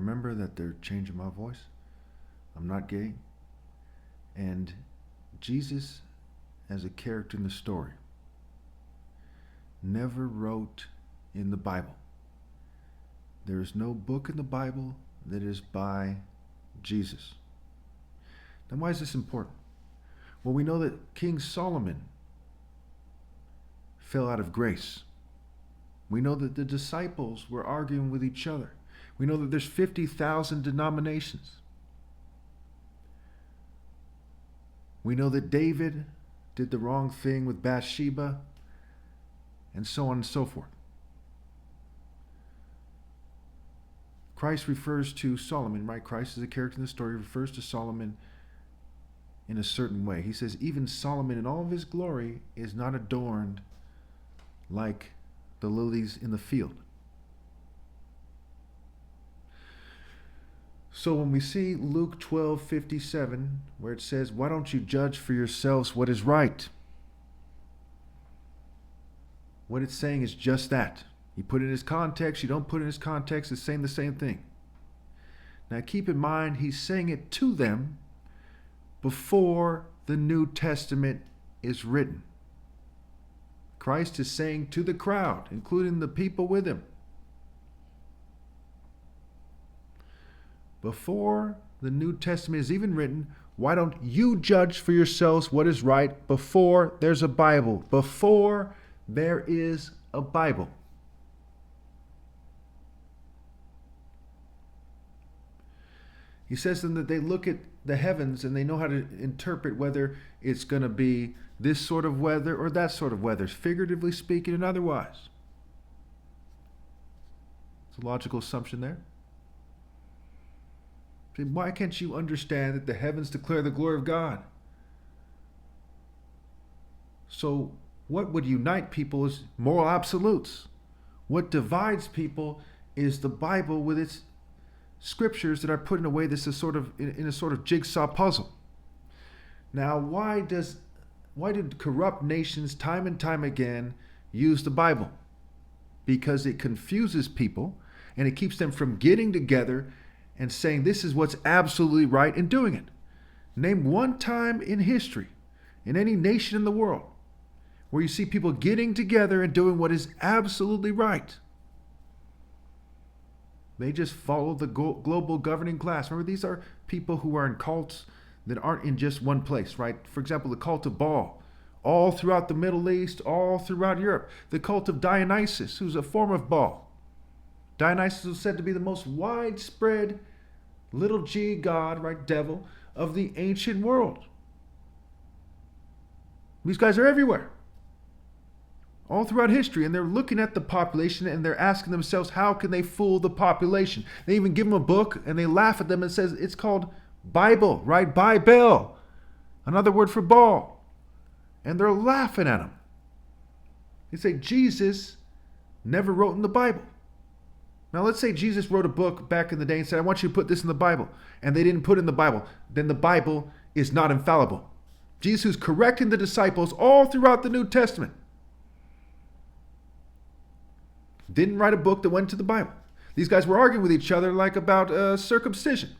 remember that they're changing my voice. I'm not gay. And Jesus, as a character in the story, never wrote in the Bible. There is no book in the Bible that is by Jesus. Now, why is this important? Well, we know that King Solomon fell out of grace. We know that the disciples were arguing with each other. We know that there's 50,000 denominations. We know that David did the wrong thing with Bathsheba, and so on and so forth. Christ refers to Solomon, right? Christ is a character in the story, refers to Solomon in a certain way. He says, even Solomon in all of his glory is not adorned like the lilies in the field. So when we see Luke 12:57, where it says, why don't you judge for yourselves what is right? What it's saying is just that. You put it in his context, you don't put it in his context, it's saying the same thing. Now keep in mind, he's saying it to them before the New Testament is written. Christ is saying to the crowd, including the people with him, before the New Testament is even written, why don't you judge for yourselves what is right before there's a Bible, before there is a Bible? He says to them that they look at the heavens and they know how to interpret whether it's going to be this sort of weather or that sort of weather, figuratively speaking and otherwise. It's a logical assumption there. Why can't you understand that the heavens declare the glory of God? So what would unite people is moral absolutes. What divides people is the Bible with its scriptures that are put in a way that's in a sort of jigsaw puzzle. Now, why did corrupt nations time and time again use the Bible? Because it confuses people and it keeps them from getting together and saying this is what's absolutely right and doing it. Name one time in history, in any nation in the world, where you see people getting together and doing what is absolutely right. They just follow the global governing class. Remember, these are people who are in cults that aren't in just one place, right? For example, the cult of Baal, all throughout the Middle East, all throughout Europe. The cult of Dionysus, who's a form of Baal. Dionysus was said to be the most widespread little g god, right, devil, of the ancient world. These guys are everywhere, all throughout history, and they're looking at the population and they're asking themselves, how can they fool the population? They even give them a book and they laugh at them and says it's called Bible, right? Bible, another word for Baal. And they're laughing at them. They say Jesus never wrote in the Bible. Now let's say Jesus wrote a book back in the day and said, I want you to put this in the Bible. And they didn't put it in the Bible. Then the Bible is not infallible. Jesus, who's correcting the disciples all throughout the New Testament, didn't write a book that went to the Bible. These guys were arguing with each other like about circumcision.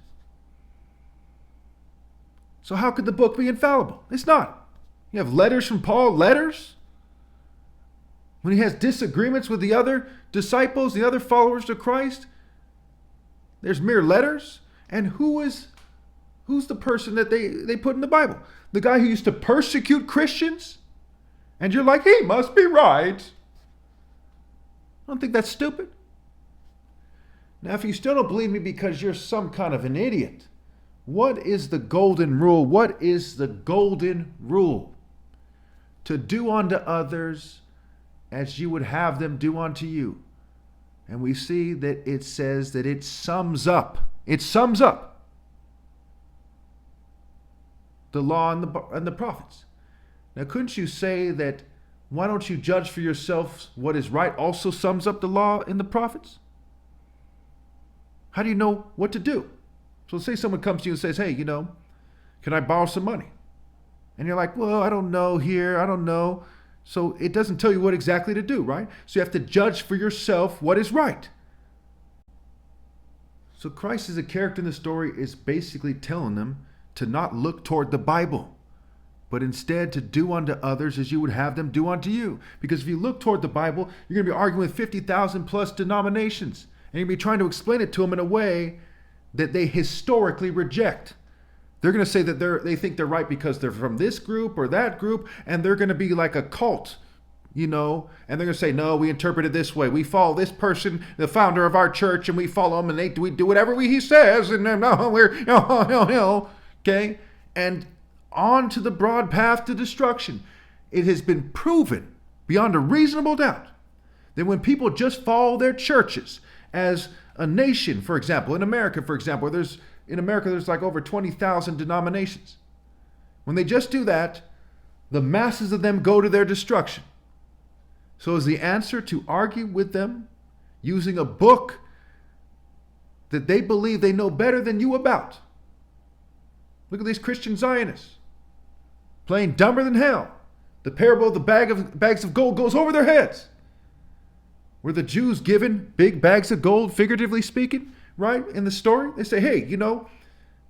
So how could the book be infallible? It's not. You have letters from Paul, letters. When he has disagreements with the other disciples, the other followers to Christ, there's mere letters. And who's the person that they put in the Bible? The guy who used to persecute Christians? And you're like, he must be right. I don't think that's stupid. Now, if you still don't believe me because you're some kind of an idiot, what is the golden rule? What is the golden rule? To do unto others as you would have them do unto you. And we see that it says that it sums up the law and the prophets. Now, couldn't you say that why don't you judge for yourselves what is right also sums up the law and the prophets? How do you know what to do? So say someone comes to you and says, hey, can I borrow some money? And you're like, well, I don't know here. I don't know. So it doesn't tell you what exactly to do, right? So you have to judge for yourself what is right. So Christ as a character in the story is basically telling them to not look toward the Bible, but instead to do unto others as you would have them do unto you. Because if you look toward the Bible, you're going to be arguing with 50,000 plus denominations. And you're going to be trying to explain it to them in a way that they historically reject. They're going to say that they think they're right because they're from this group or that group, and they're going to be like a cult, and they're going to say, no, we interpret it this way. We follow this person, the founder of our church, and we follow him, and we do whatever he says, and okay? And on to the broad path to destruction. It has been proven beyond a reasonable doubt that when people just follow their churches as a nation, for example, in America, there's like over 20,000 denominations. When they just do that, the masses of them go to their destruction. So is the answer to argue with them using a book that they believe they know better than you about? Look at these Christian Zionists playing dumber than hell. The parable of the bags of gold goes over their heads. Were the Jews given big bags of gold, figuratively speaking, right? In the story, they say, hey,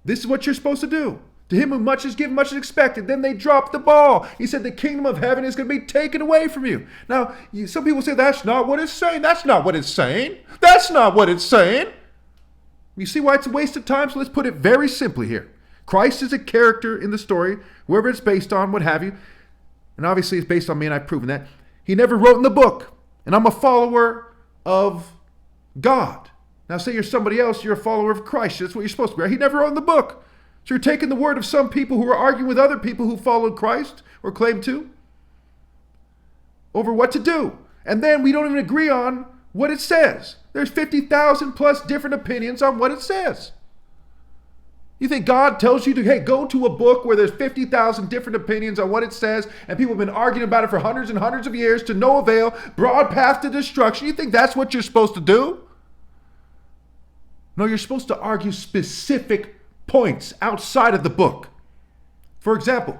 this is what you're supposed to do. To him who much is given, much is expected. Then they drop the ball. He said the kingdom of heaven is going to be taken away from you. Now, some people say that's not what it's saying. That's not what it's saying. That's not what it's saying. You see why it's a waste of time? So let's put it very simply here. Christ is a character in the story, whoever it's based on, what have you. And obviously it's based on me, and I've proven that. He never wrote in the book. And I'm a follower of God. Now say you're somebody else, you're a follower of Christ. That's what you're supposed to be. Right? He never wrote in the book. So you're taking the word of some people who are arguing with other people who followed Christ or claim to over what to do. And then we don't even agree on what it says. There's 50,000 plus different opinions on what it says. You think God tells you to, hey, go to a book where there's 50,000 different opinions on what it says, and people have been arguing about it for hundreds and hundreds of years to no avail, broad path to destruction. You think that's what you're supposed to do? No, you're supposed to argue specific points outside of the book. For example,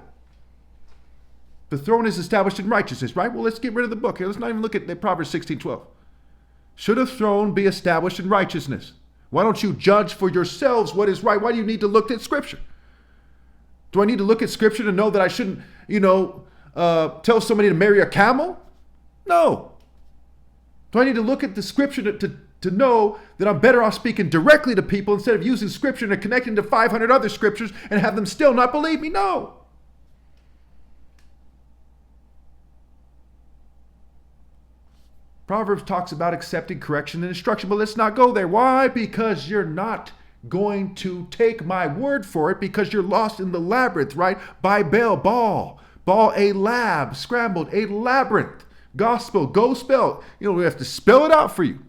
the throne is established in righteousness, right? Well, let's get rid of the book. Let's not even look at Proverbs 16:12. Should a throne be established in righteousness? Why don't you judge for yourselves what is right? Why do you need to look at Scripture? Do I need to look at Scripture to know that I shouldn't, tell somebody to marry a camel? No. Do I need to look at the Scripture to know that I'm better off speaking directly to people instead of using Scripture and connecting to 500 other Scriptures and have them still not believe me? No. Proverbs talks about accepting correction and instruction, but let's not go there. Why? Because you're not going to take my word for it, because you're lost in the labyrinth, right? Ball, a lab, scrambled, a labyrinth. Gospel, go spell. We have to spell it out for you.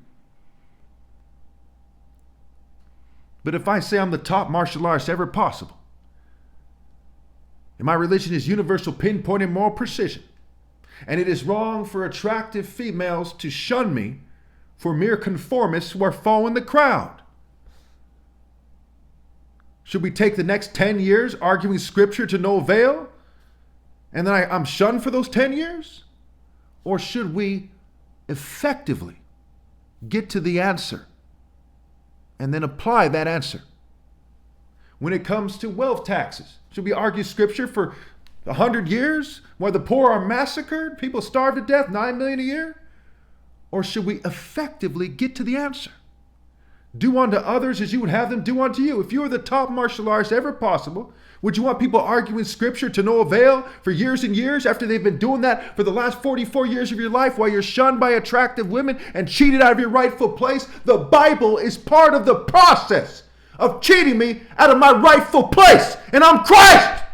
But if I say I'm the top martial artist ever possible, and my religion is universal, pinpoint, moral precision, and it is wrong for attractive females to shun me for mere conformists who are following the crowd. Should we take the next 10 years arguing Scripture to no avail, and then I'm shunned for those 10 years? Or should we effectively get to the answer and then apply that answer? When it comes to wealth taxes, should we argue Scripture for 100 years while the poor are massacred, people starve to death, 9 million a year? Or should we effectively get to the answer? Do unto others as you would have them do unto you. If you were the top martial artist ever possible, would you want people arguing Scripture to no avail for years and years after they've been doing that for the last 44 years of your life while you're shunned by attractive women and cheated out of your rightful place? The Bible is part of the process of cheating me out of my rightful place, and I'm Christ.